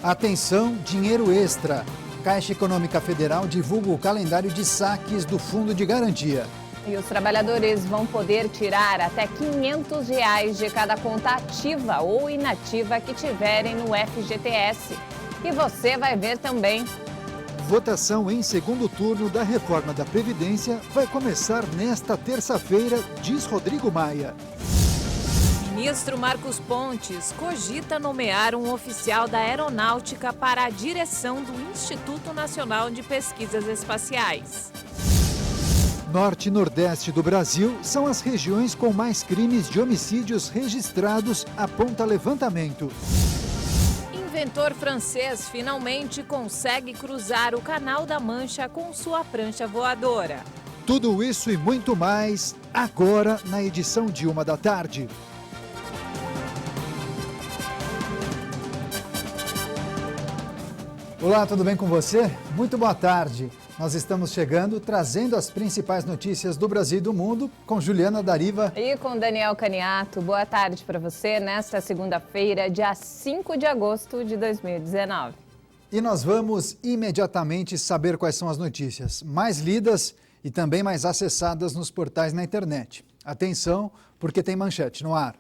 Atenção, dinheiro extra. Caixa Econômica Federal divulga o calendário de saques do Fundo de Garantia. E os trabalhadores vão poder tirar até R$ 500 de cada conta ativa ou inativa que tiverem no FGTS. E você vai ver também. Votação em segundo turno da reforma da Previdência vai começar nesta terça-feira, diz Rodrigo Maia. Ministro Marcos Pontes cogita nomear um oficial da Aeronáutica para a direção do Instituto Nacional de Pesquisas Espaciais. Norte e Nordeste do Brasil são as regiões com mais crimes de homicídios registrados, aponta levantamento. Inventor francês finalmente consegue cruzar o Canal da Mancha com sua prancha voadora. Tudo isso e muito mais, agora na edição de 13h. Olá, tudo bem com você? Muito boa tarde. Nós estamos chegando, trazendo as principais notícias do Brasil e do mundo, com Juliana Dariva. E com Daniel Caniato. Boa tarde para você, nesta segunda-feira, dia 5 de agosto de 2019. E nós vamos imediatamente saber quais são as notícias mais lidas e também mais acessadas nos portais na internet. Atenção, porque tem manchete no ar.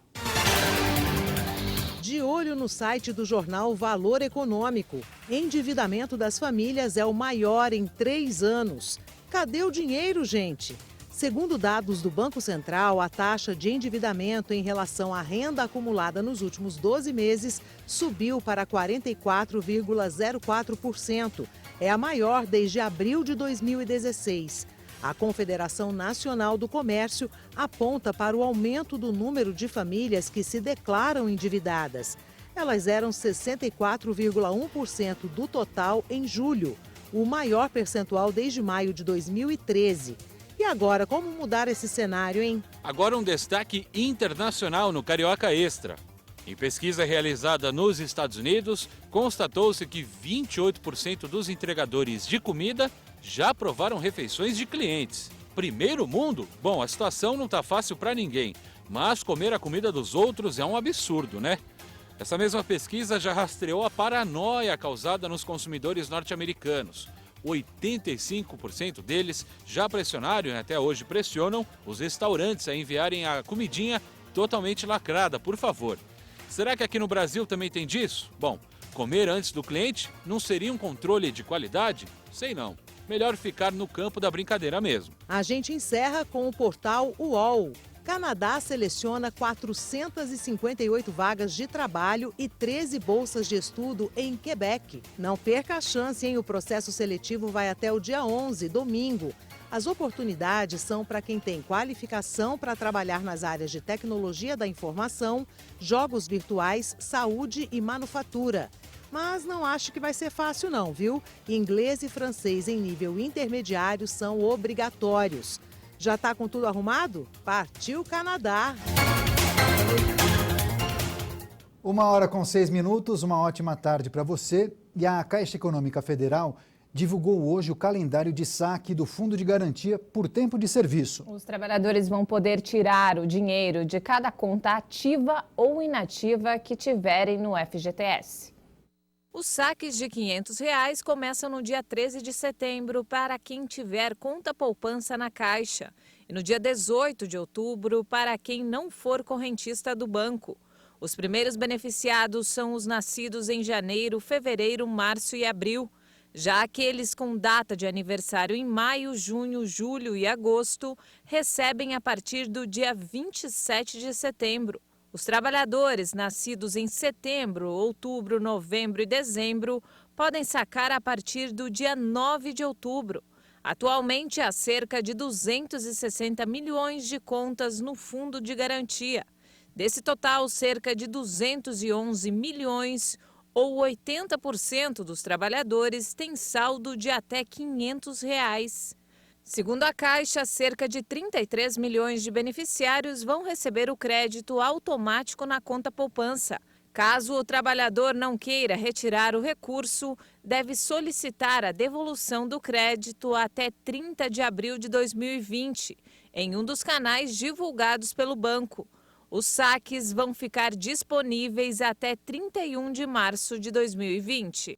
De olho no site do jornal Valor Econômico. Endividamento das famílias é o maior em 3 anos. Cadê o dinheiro, gente? Segundo dados do Banco Central, a taxa de endividamento em relação à renda acumulada nos últimos 12 meses subiu para 44,04%. É a maior desde abril de 2016. A Confederação Nacional do Comércio aponta para o aumento do número de famílias que se declaram endividadas. Elas eram 64,1% do total em julho, o maior percentual desde maio de 2013. E agora, como mudar esse cenário, hein? Agora um destaque internacional no Carioca Extra. Em pesquisa realizada nos Estados Unidos, constatou-se que 28% dos entregadores de comida já provaram refeições de clientes. Primeiro mundo? Bom, a situação não está fácil para ninguém, mas comer a comida dos outros é um absurdo, né? Essa mesma pesquisa já rastreou a paranoia causada nos consumidores norte-americanos. 85% deles já pressionaram e até hoje pressionam os restaurantes a enviarem a comidinha totalmente lacrada, por favor. Será que aqui no Brasil também tem disso? Bom, comer antes do cliente não seria um controle de qualidade? Sei não. Melhor ficar no campo da brincadeira mesmo. A gente encerra com o portal UOL. Canadá seleciona 458 vagas de trabalho e 13 bolsas de estudo em Quebec. Não perca a chance, hein? O processo seletivo vai até o dia 11, domingo. As oportunidades são para quem tem qualificação para trabalhar nas áreas de tecnologia da informação, jogos virtuais, saúde e manufatura. Mas não acho que vai ser fácil não, viu? Inglês e francês em nível intermediário são obrigatórios. Já está com tudo arrumado? Partiu Canadá! 1h06, uma ótima tarde para você. E a Caixa Econômica Federal divulgou hoje o calendário de saque do Fundo de Garantia por tempo de serviço. Os trabalhadores vão poder tirar o dinheiro de cada conta ativa ou inativa que tiverem no FGTS. Os saques de R$ 500 começam no dia 13 de setembro para quem tiver conta poupança na Caixa e no dia 18 de outubro para quem não for correntista do banco. Os primeiros beneficiados são os nascidos em janeiro, fevereiro, março e abril. Já aqueles com data de aniversário em maio, junho, julho e agosto recebem a partir do dia 27 de setembro. Os trabalhadores nascidos em setembro, outubro, novembro e dezembro podem sacar a partir do dia 9 de outubro. Atualmente, há cerca de 260 milhões de contas no Fundo de Garantia. Desse total, cerca de 211 milhões, ou 80% dos trabalhadores, têm saldo de até R$ 500. Segundo a Caixa, cerca de 33 milhões de beneficiários vão receber o crédito automático na conta poupança. Caso o trabalhador não queira retirar o recurso, deve solicitar a devolução do crédito até 30 de abril de 2020, em um dos canais divulgados pelo banco. Os saques vão ficar disponíveis até 31 de março de 2020.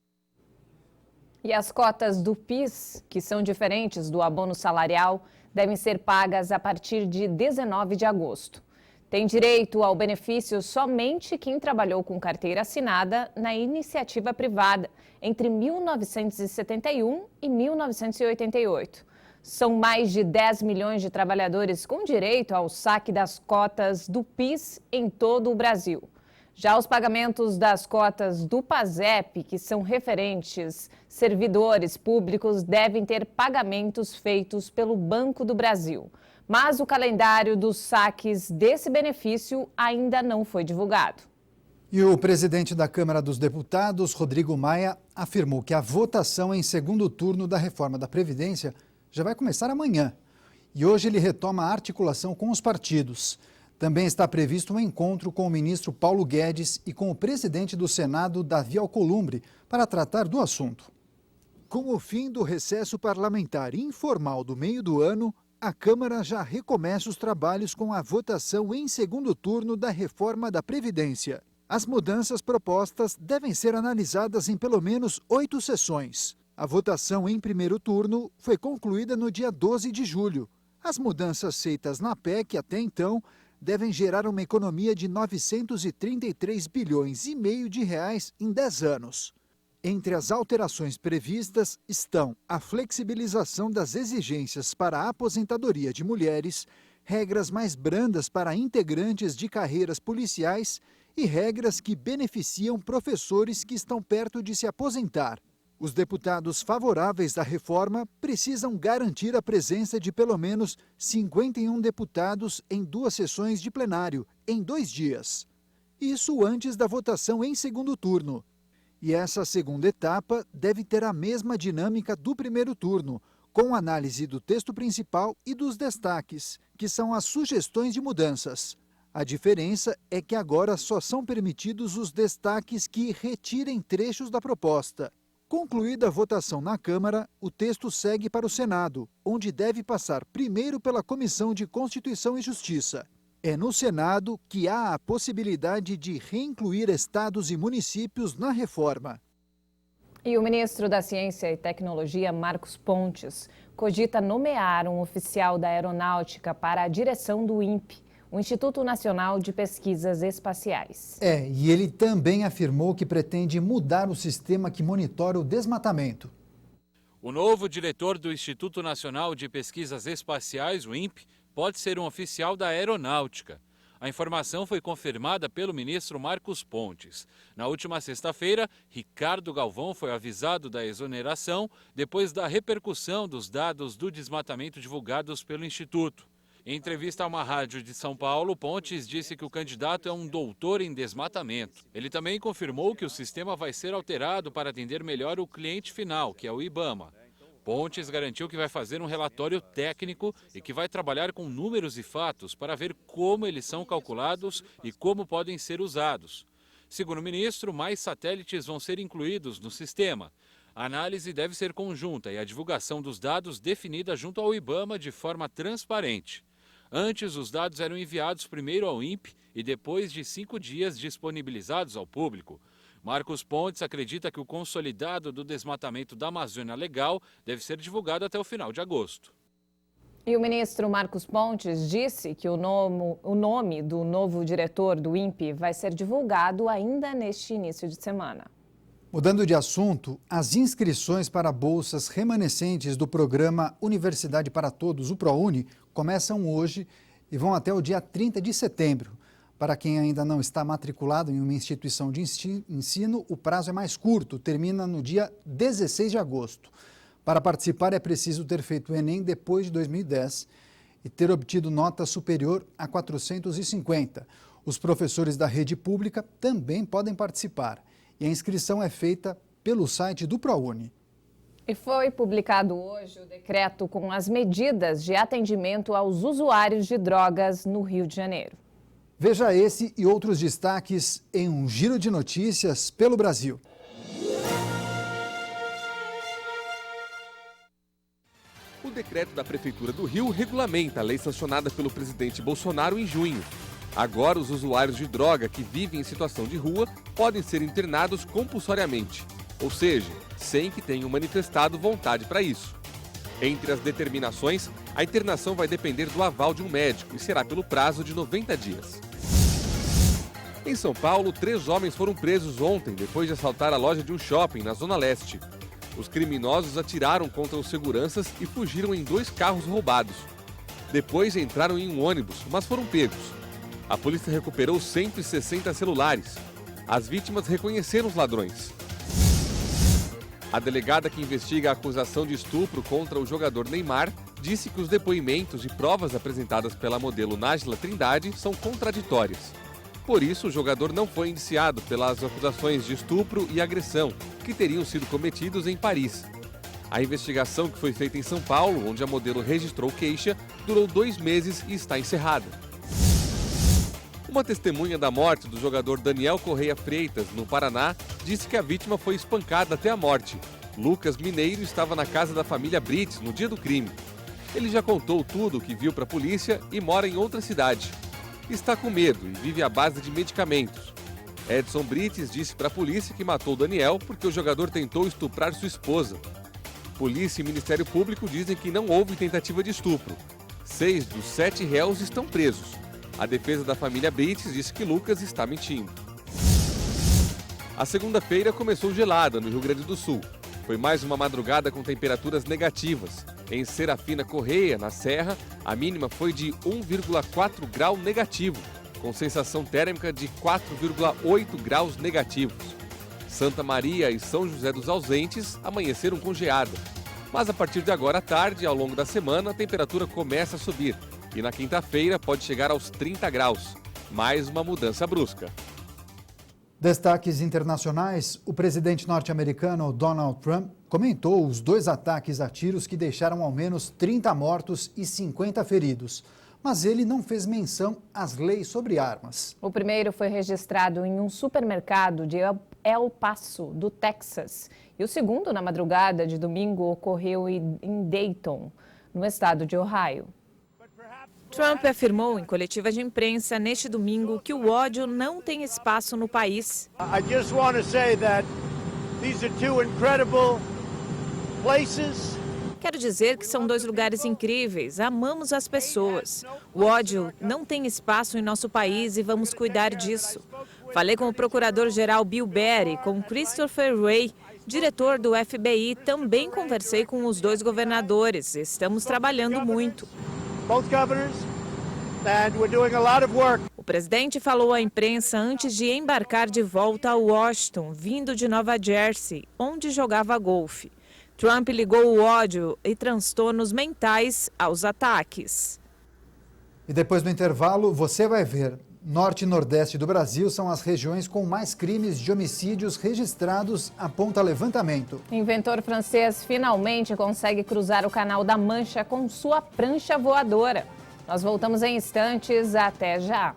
E as cotas do PIS, que são diferentes do abono salarial, devem ser pagas a partir de 19 de agosto. Tem direito ao benefício somente quem trabalhou com carteira assinada na iniciativa privada entre 1971 e 1988. São mais de 10 milhões de trabalhadores com direito ao saque das cotas do PIS em todo o Brasil. Já os pagamentos das cotas do PASEP, que são referentes servidores públicos, devem ter pagamentos feitos pelo Banco do Brasil. Mas o calendário dos saques desse benefício ainda não foi divulgado. E o presidente da Câmara dos Deputados, Rodrigo Maia, afirmou que a votação em segundo turno da reforma da Previdência já vai começar amanhã. E hoje ele retoma a articulação com os partidos. Também está previsto um encontro com o ministro Paulo Guedes e com o presidente do Senado, Davi Alcolumbre, para tratar do assunto. Com o fim do recesso parlamentar informal do meio do ano, a Câmara já recomeça os trabalhos com a votação em segundo turno da reforma da Previdência. As mudanças propostas devem ser analisadas em pelo menos 8 sessões. A votação em primeiro turno foi concluída no dia 12 de julho. As mudanças feitas na PEC até então devem gerar uma economia de 933 bilhões e meio de reais em 10 anos. Entre as alterações previstas estão a flexibilização das exigências para a aposentadoria de mulheres, regras mais brandas para integrantes de carreiras policiais e regras que beneficiam professores que estão perto de se aposentar. Os deputados favoráveis da reforma precisam garantir a presença de pelo menos 51 deputados em 2 sessões de plenário, em 2 dias. Isso antes da votação em segundo turno. E essa segunda etapa deve ter a mesma dinâmica do primeiro turno, com análise do texto principal e dos destaques, que são as sugestões de mudanças. A diferença é que agora só são permitidos os destaques que retirem trechos da proposta. Concluída a votação na Câmara, o texto segue para o Senado, onde deve passar primeiro pela Comissão de Constituição e Justiça. É no Senado que há a possibilidade de reincluir estados e municípios na reforma. E o ministro da Ciência e Tecnologia, Marcos Pontes, cogita nomear um oficial da Aeronáutica para a direção do INPE, o Instituto Nacional de Pesquisas Espaciais. E ele também afirmou que pretende mudar o sistema que monitora o desmatamento. O novo diretor do Instituto Nacional de Pesquisas Espaciais, o INPE, pode ser um oficial da Aeronáutica. A informação foi confirmada pelo ministro Marcos Pontes. Na última sexta-feira, Ricardo Galvão foi avisado da exoneração depois da repercussão dos dados do desmatamento divulgados pelo Instituto. Em entrevista a uma rádio de São Paulo, Pontes disse que o candidato é um doutor em desmatamento. Ele também confirmou que o sistema vai ser alterado para atender melhor o cliente final, que é o IBAMA. Pontes garantiu que vai fazer um relatório técnico e que vai trabalhar com números e fatos para ver como eles são calculados e como podem ser usados. Segundo o ministro, mais satélites vão ser incluídos no sistema. A análise deve ser conjunta e a divulgação dos dados definida junto ao IBAMA de forma transparente. Antes, os dados eram enviados primeiro ao INPE e depois de 5 dias disponibilizados ao público. Marcos Pontes acredita que o consolidado do desmatamento da Amazônia Legal deve ser divulgado até o final de agosto. E o ministro Marcos Pontes disse que o nome do novo diretor do INPE vai ser divulgado ainda neste início de semana. Mudando de assunto, as inscrições para bolsas remanescentes do programa Universidade para Todos, o ProUni, começam hoje e vão até o dia 30 de setembro. Para quem ainda não está matriculado em uma instituição de ensino, o prazo é mais curto, termina no dia 16 de agosto. Para participar é preciso ter feito o Enem depois de 2010 e ter obtido nota superior a 450. Os professores da rede pública também podem participar. E a inscrição é feita pelo site do ProUni. E foi publicado hoje o decreto com as medidas de atendimento aos usuários de drogas no Rio de Janeiro. Veja esse e outros destaques em um giro de notícias pelo Brasil. O decreto da Prefeitura do Rio regulamenta a lei sancionada pelo presidente Bolsonaro em junho. Agora, os usuários de droga que vivem em situação de rua podem ser internados compulsoriamente, ou seja, sem que tenham manifestado vontade para isso. Entre as determinações, a internação vai depender do aval de um médico e será pelo prazo de 90 dias. Em São Paulo, 3 homens foram presos ontem depois de assaltar a loja de um shopping na Zona Leste. Os criminosos atiraram contra os seguranças e fugiram em 2 carros roubados. Depois entraram em um ônibus, mas foram pegos. A polícia recuperou 160 celulares. As vítimas reconheceram os ladrões. A delegada que investiga a acusação de estupro contra o jogador Neymar disse que os depoimentos e provas apresentadas pela modelo Nájila Trindade são contraditórias. Por isso, o jogador não foi indiciado pelas acusações de estupro e agressão, que teriam sido cometidos em Paris. A investigação, que foi feita em São Paulo, onde a modelo registrou queixa, durou 2 meses e está encerrada. Uma testemunha da morte do jogador Daniel Correia Freitas, no Paraná, disse que a vítima foi espancada até a morte. Lucas Mineiro estava na casa da família Brites no dia do crime. Ele já contou tudo o que viu para a polícia e mora em outra cidade. Está com medo e vive à base de medicamentos. Edson Brites disse para a polícia que matou Daniel porque o jogador tentou estuprar sua esposa. Polícia e Ministério Público dizem que não houve tentativa de estupro. 6 dos 7 réus estão presos. A defesa da família Brites disse que Lucas está mentindo. A segunda-feira começou gelada no Rio Grande do Sul. Foi mais uma madrugada com temperaturas negativas. Em Serafina Correia, na Serra, a mínima foi de 1,4 grau negativo, com sensação térmica de 4,8 graus negativos. Santa Maria e São José dos Ausentes amanheceram com geada. Mas a partir de agora à tarde e ao longo da semana, a temperatura começa a subir. E na quinta-feira pode chegar aos 30 graus. Mais uma mudança brusca. Destaques internacionais: o presidente norte-americano Donald Trump comentou os 2 ataques a tiros que deixaram ao menos 30 mortos e 50 feridos. Mas ele não fez menção às leis sobre armas. O primeiro foi registrado em um supermercado de El Paso, do Texas. E o segundo, na madrugada de domingo, ocorreu em Dayton, no estado de Ohio. Trump afirmou em coletiva de imprensa neste domingo que o ódio não tem espaço no país. I just want to say that these are 2 incredible places. Quero dizer que são 2 lugares incríveis, amamos as pessoas. O ódio não tem espaço em nosso país e vamos cuidar disso. Falei com o procurador-geral Bill Barr, com Christopher Wray, diretor do FBI, também conversei com os 2 governadores. Estamos trabalhando muito. Both governors, and we're doing a lot of work. O presidente falou à imprensa antes de embarcar de volta a Washington, vindo de Nova Jersey, onde jogava golfe. Trump ligou o ódio e transtornos mentais aos ataques. E depois do intervalo, você vai ver. Norte e Nordeste do Brasil são as regiões com mais crimes de homicídios registrados, aponta levantamento. Inventor francês finalmente consegue cruzar o Canal da Mancha com sua prancha voadora. Nós voltamos em instantes, até já.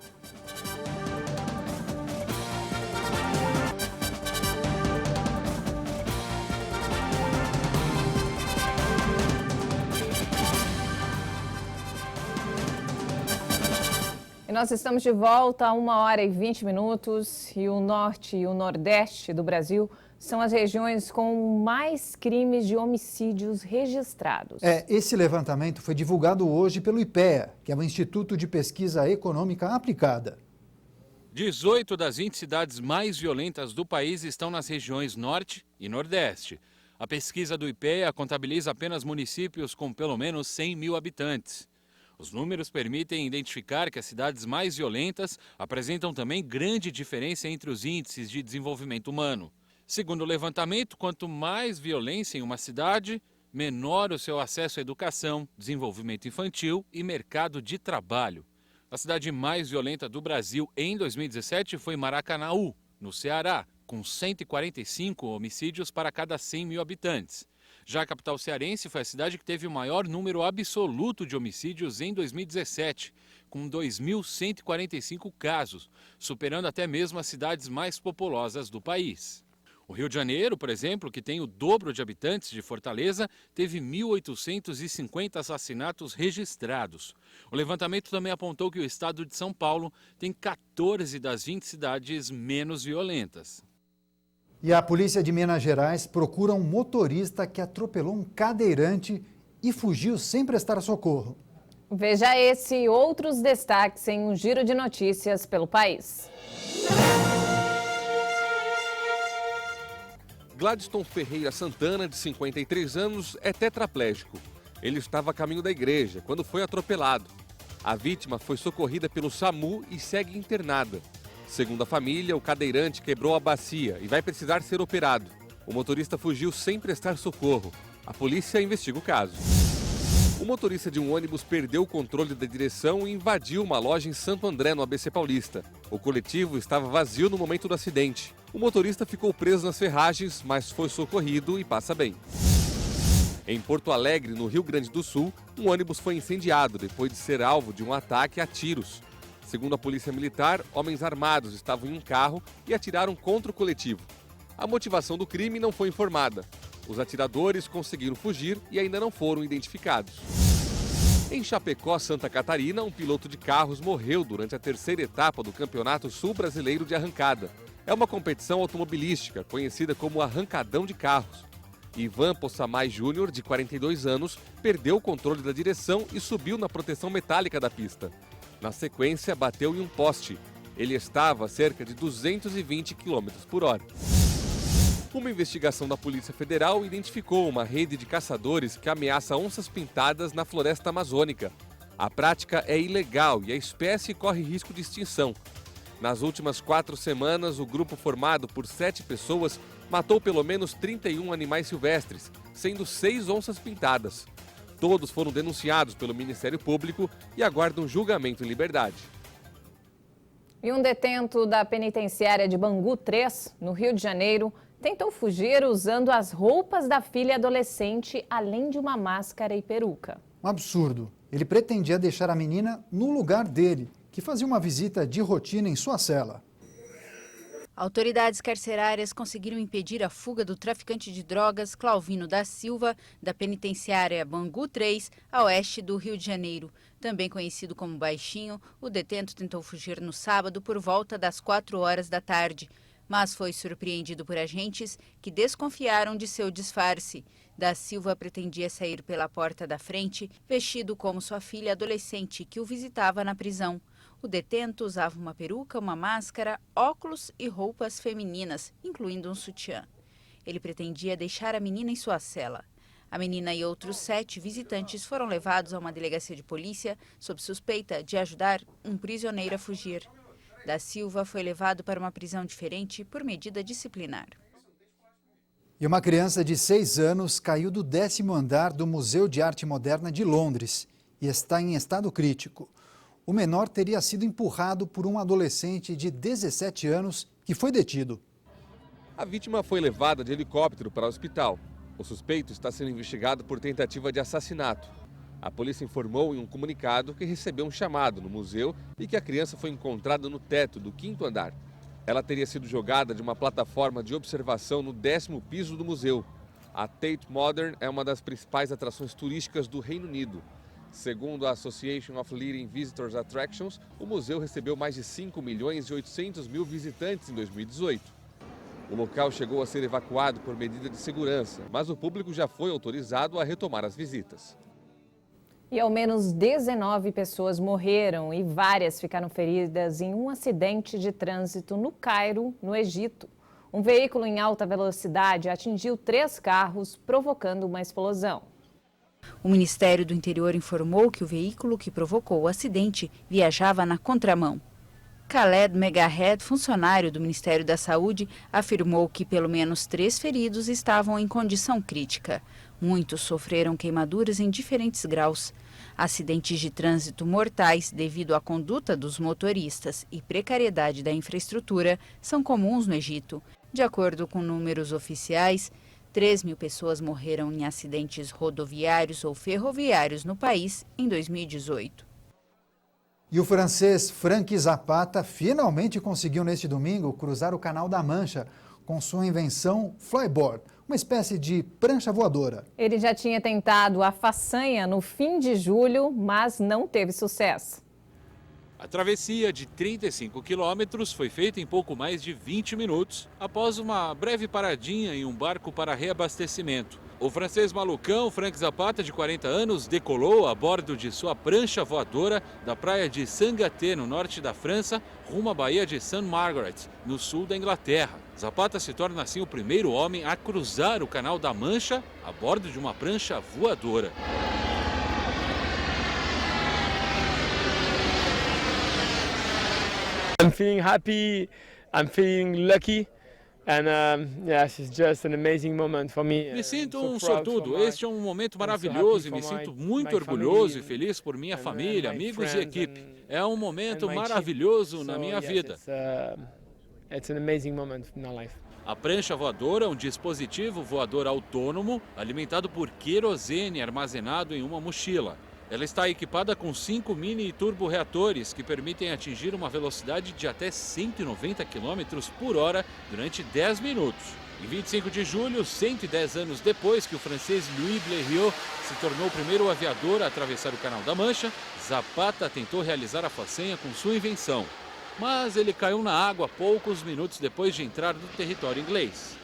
E nós estamos de volta a 1h20 e o norte e o nordeste do Brasil são as regiões com mais crimes de homicídios registrados. Esse levantamento foi divulgado hoje pelo IPEA, que é o Instituto de Pesquisa Econômica Aplicada. 18 das 20 cidades mais violentas do país estão nas regiões norte e nordeste. A pesquisa do IPEA contabiliza apenas municípios com pelo menos 100 mil habitantes. Os números permitem identificar que as cidades mais violentas apresentam também grande diferença entre os índices de desenvolvimento humano. Segundo o levantamento, quanto mais violência em uma cidade, menor o seu acesso à educação, desenvolvimento infantil e mercado de trabalho. A cidade mais violenta do Brasil em 2017 foi Maracanaú, no Ceará, com 145 homicídios para cada 100 mil habitantes. Já a capital cearense foi a cidade que teve o maior número absoluto de homicídios em 2017, com 2.145 casos, superando até mesmo as cidades mais populosas do país. O Rio de Janeiro, por exemplo, que tem o dobro de habitantes de Fortaleza, teve 1.850 assassinatos registrados. O levantamento também apontou que o estado de São Paulo tem 14 das 20 cidades menos violentas. E a polícia de Minas Gerais procura um motorista que atropelou um cadeirante e fugiu sem prestar socorro. Veja esse e outros destaques em um giro de notícias pelo país. Gladstone Ferreira Santana, de 53 anos, é tetraplégico. Ele estava a caminho da igreja quando foi atropelado. A vítima foi socorrida pelo SAMU e segue internada. Segundo a família, o cadeirante quebrou a bacia e vai precisar ser operado. O motorista fugiu sem prestar socorro. A polícia investiga o caso. O motorista de um ônibus perdeu o controle da direção e invadiu uma loja em Santo André, no ABC Paulista. O coletivo estava vazio no momento do acidente. O motorista ficou preso nas ferragens, mas foi socorrido e passa bem. Em Porto Alegre, no Rio Grande do Sul, um ônibus foi incendiado depois de ser alvo de um ataque a tiros. Segundo a polícia militar, homens armados estavam em um carro e atiraram contra o coletivo. A motivação do crime não foi informada. Os atiradores conseguiram fugir e ainda não foram identificados. Em Chapecó, Santa Catarina, um piloto de carros morreu durante a terceira etapa do Campeonato Sul Brasileiro de Arrancada. É uma competição automobilística conhecida como Arrancadão de Carros. Ivan Possamay Júnior, de 42 anos, perdeu o controle da direção e subiu na proteção metálica da pista. Na sequência, bateu em um poste. Ele estava a cerca de 220 km por hora. Uma investigação da Polícia Federal identificou uma rede de caçadores que ameaça onças pintadas na floresta amazônica. A prática é ilegal e a espécie corre risco de extinção. Nas últimas 4 semanas, o grupo formado por 7 pessoas matou pelo menos 31 animais silvestres, sendo 6 onças pintadas. Todos foram denunciados pelo Ministério Público e aguardam julgamento em liberdade. E um detento da penitenciária de Bangu 3, no Rio de Janeiro, tentou fugir usando as roupas da filha adolescente, além de uma máscara e peruca. Um absurdo. Ele pretendia deixar a menina no lugar dele, que fazia uma visita de rotina em sua cela. Autoridades carcerárias conseguiram impedir a fuga do traficante de drogas Clauvino da Silva, da penitenciária Bangu 3, a oeste do Rio de Janeiro. Também conhecido como Baixinho, o detento tentou fugir no sábado por volta das 4 horas da tarde, mas foi surpreendido por agentes que desconfiaram de seu disfarce. Da Silva pretendia sair pela porta da frente, vestido como sua filha adolescente, que o visitava na prisão. O detento usava uma peruca, uma máscara, óculos e roupas femininas, incluindo um sutiã. Ele pretendia deixar a menina em sua cela. A menina e outros 7 visitantes foram levados a uma delegacia de polícia sob suspeita de ajudar um prisioneiro a fugir. Da Silva foi levado para uma prisão diferente por medida disciplinar. E uma criança de 6 anos caiu do 10º andar do Museu de Arte Moderna de Londres e está em estado crítico. O menor teria sido empurrado por um adolescente de 17 anos que foi detido. A vítima foi levada de helicóptero para o hospital. O suspeito está sendo investigado por tentativa de assassinato. A polícia informou em um comunicado que recebeu um chamado no museu e que a criança foi encontrada no teto do 5º andar. Ela teria sido jogada de uma plataforma de observação no 10º piso do museu. A Tate Modern é uma das principais atrações turísticas do Reino Unido. Segundo a Association of Leading Visitors Attractions, o museu recebeu mais de 5.800.000 visitantes em 2018. O local chegou a ser evacuado por medida de segurança, mas o público já foi autorizado a retomar as visitas. E ao menos 19 pessoas morreram e várias ficaram feridas em um acidente de trânsito no Cairo, no Egito. Um veículo em alta velocidade atingiu 3 carros, provocando uma explosão. O Ministério do Interior informou que o veículo que provocou o acidente viajava na contramão. Khaled Megahed, funcionário do Ministério da Saúde, afirmou que pelo menos 3 feridos estavam em condição crítica. Muitos sofreram queimaduras em diferentes graus. Acidentes de trânsito mortais devido à conduta dos motoristas e precariedade da infraestrutura são comuns no Egito. De acordo com números oficiais, 3.000 pessoas morreram em acidentes rodoviários ou ferroviários no país em 2018. E o francês Frank Zapata finalmente conseguiu neste domingo cruzar o Canal da Mancha com sua invenção flyboard, uma espécie de prancha voadora. Ele já tinha tentado a façanha no fim de julho, mas não teve sucesso. A travessia de 35 quilômetros foi feita em pouco mais de 20 minutos, após uma breve paradinha em um barco para reabastecimento. O francês malucão Frank Zapata, de 40 anos, decolou a bordo de sua prancha voadora da praia de Saint-Gaté, no norte da França, rumo à baía de St. Margaret, no sul da Inglaterra. Zapata se torna assim o primeiro homem a cruzar o Canal da Mancha a bordo de uma prancha voadora. I'm feeling happy, I'm feeling lucky. And yes, it's just an amazing moment for me. Me sinto um sortudo. Este é um momento maravilhoso e me sinto muito orgulhoso e feliz por minha família, amigos e equipe. É um momento maravilhoso na minha vida. It's an amazing moment in our life. A prancha voadora é um dispositivo voador autônomo alimentado por querosene armazenado em uma mochila. Ela está equipada com 5 mini turborreatores que permitem atingir uma velocidade de até 190 km por hora durante 10 minutos. Em 25 de julho, 110 anos depois que o francês Louis Blériot se tornou o primeiro aviador a atravessar o Canal da Mancha, Zapata tentou realizar a façanha com sua invenção. Mas ele caiu na água poucos minutos depois de entrar no território inglês.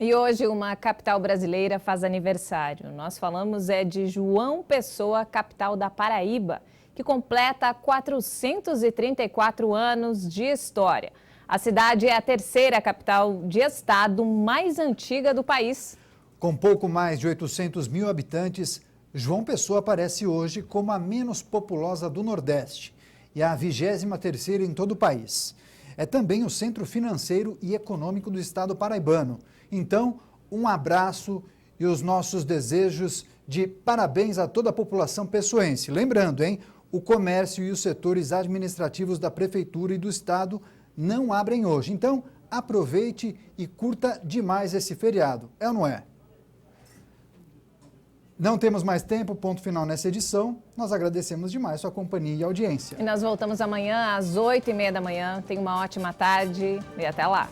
E hoje uma capital brasileira faz aniversário. Nós falamos de João Pessoa, capital da Paraíba, que completa 434 anos de história. A cidade é a terceira capital de estado mais antiga do país. Com pouco mais de 800 mil habitantes, João Pessoa aparece hoje como a menos populosa do Nordeste e a 23ª em todo o país. É também o centro financeiro e econômico do estado paraibano. Então, um abraço e os nossos desejos de parabéns a toda a população pessoense. Lembrando, o comércio e os setores administrativos da prefeitura e do estado não abrem hoje. Então, aproveite e curta demais esse feriado. É ou não é? Não temos mais tempo, ponto final nessa edição. Nós agradecemos demais sua companhia e audiência. E nós voltamos amanhã às 8h30 da manhã. Tenha uma ótima tarde e até lá.